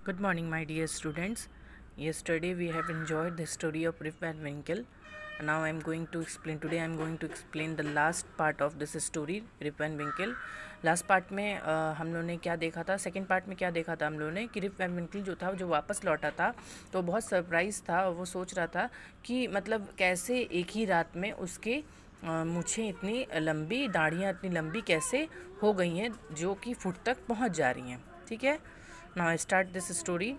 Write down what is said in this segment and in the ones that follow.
Good morning, my dear students. Yesterday we have enjoyed the story of Rip Van Winkle. Now I am going to explain. Today I am going to explain the last part of this story, Rip Van Winkle. Last part में हम लोगों ने क्या देखा था, second part में क्या देखा था हम लोगों ने कि रिप वैन विंकल जो था जो वापस लौटा था तो बहुत सरप्राइज़ था और वो सोच रहा था कि मतलब कैसे एक ही रात में उसके मूछें इतनी लंबी, दाढ़ियाँ इतनी लंबी कैसे हो गई हैं जो कि फुट तक पहुँच जा रही हैं। ठीक है, now I start this story.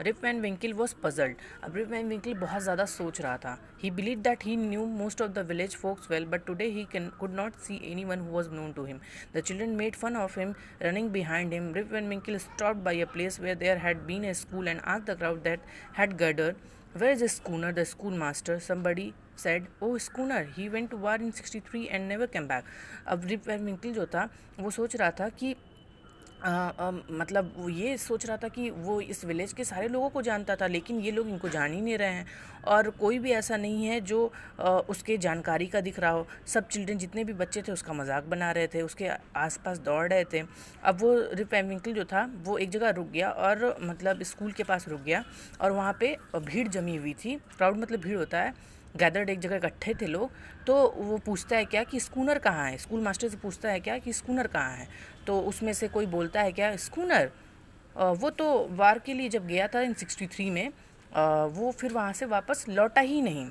Rip Van Winkle was puzzled. अब रिप वैन विंकल बहुत ज़्यादा सोच रहा था। He believe that he knew most of the village folks well, but today he could not see any one who was known to him. The children made fun of him, running behind him. Rip Van Winkle stopped by a place where there had been a school and asked the crowd that had gathered, "Where is Schooner, the schoolmaster?" Somebody said, "Oh, Schooner, he went to war in 63 and never came back." अब Rip Van विंकल जो था वो सोच रहा था कि मतलब वो ये सोच रहा था कि वो इस विलेज के सारे लोगों को जानता था, लेकिन ये लोग इनको जान ही नहीं रहे हैं और कोई भी ऐसा नहीं है जो उसके जानकारी का दिख रहा हो। सब चिल्ड्रन जितने भी बच्चे थे उसका मजाक बना रहे थे, उसके आसपास दौड़ रहे थे। अब वो रिप वैन विंकल जो था वो एक जगह रुक गया और मतलब स्कूल के पास रुक गया और वहाँ पे भीड़ जमी हुई थी। क्राउड मतलब भीड़ होता है, गैदर्ड, एक जगह इकट्ठे थे लोग। तो वो पूछता है क्या कि स्कूनर कहाँ है, स्कूल मास्टर से पूछता है क्या कि स्कूनर कहाँ है। तो उसमें से कोई बोलता है क्या स्कूनर, वो तो वार के लिए जब गया था इन 63 में, वो फिर वहाँ से वापस लौटा ही नहीं।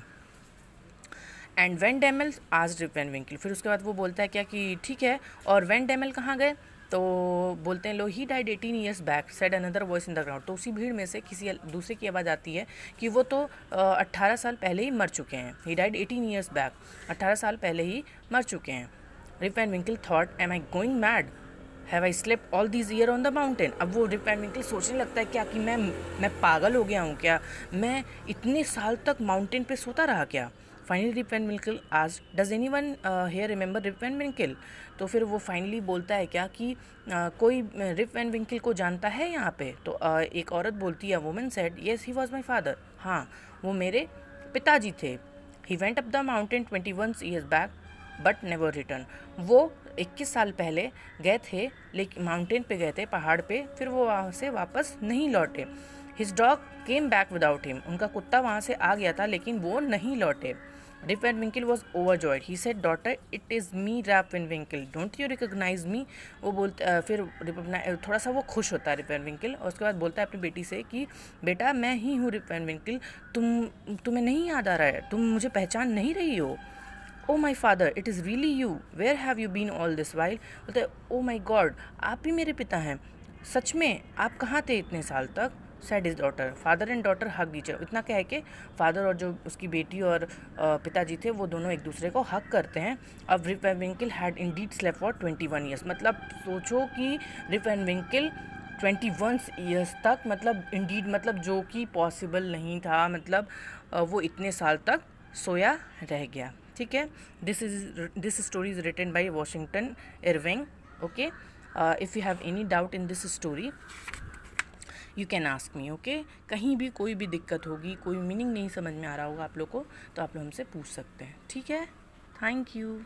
एंड वैन डेमल आज रिप वैन विंकल, फिर उसके बाद वो बोलता है क्या कि ठीक है, और वैन डेमल कहाँ गए। तो बोलते हैं लो he died 18 years back, said another voice in the ground. तो उसी भीड़ में से किसी दूसरे की आवाज़ आती है कि वो तो 18 साल पहले ही मर चुके हैं। ही डाइड 18 ईयर्स बैक, 18 साल पहले ही मर चुके हैं। Rip Van Winkle thought, am I going mad, have I slept all these year on the mountain. अब वो रिप वैन विंकल सोचने लगता है क्या कि मैं पागल हो गया हूँ क्या, मैं इतने साल तक माउंटेन पे सोता रहा क्या। फाइनली रिप वैन विंकल आज, does anyone here remember Rip Van Winkle. तो फिर वो फाइनली बोलता है क्या कि कोई रिप वैन विंकल को जानता है यहाँ पे। तो एक औरत बोलती है, women said, yes he was my father, हाँ वो मेरे पिताजी थे। He went up the mountain 21 years back but never return. वो 21 साल पहले गए थे, लेकिन माउंटेन पे गए थे, पहाड़ पे, फिर वो वहाँ से वापस नहीं लौटे। His dog came back without him, उनका कुत्ता वहाँ से आ गया था लेकिन वो नहीं लौटे। Rip Van Winkle was overjoyed, he said, daughter it is me Rip Van Winkle, don't you recognise me. वो बोलता, फिर थोड़ा सा वो खुश होता है रिप वैन विंकल, और उसके बाद बोलता है अपनी बेटी से कि बेटा मैं ही हूँ रिप वैन विंकल, तुम्हें नहीं याद आ रहा है, तुम मुझे पहचान नहीं रही हो। Oh my father, it is really you, where have you been all this while. बोलते हैं, ओ माई गॉड, आप ही मेरे पिता हैं, सच में आप कहाँ थे इतने साल तक। Sad is daughter, father and daughter hug each other. इतना क्या है कि फादर और जो उसकी बेटी और पिताजी थे वो दोनों एक दूसरे को हक करते हैं। अब Rip Van Winkle had indeed slept for 21 years, मतलब सोचो कि रिप वैन विंकल 21 ईयर्स तक, मतलब इंडीड मतलब जो कि पॉसिबल नहीं था, मतलब वो इतने साल तक सोया रह गया। ठीक है, this story is written by Washington Irving. Okay, if you have any doubt in this story you can ask me. Okay, कहीं भी कोई भी दिक्कत होगी, कोई मीनिंग नहीं समझ में आ रहा होगा आप लोग को, तो आप लोग हमसे पूछ सकते हैं। ठीक है, थैंक यू।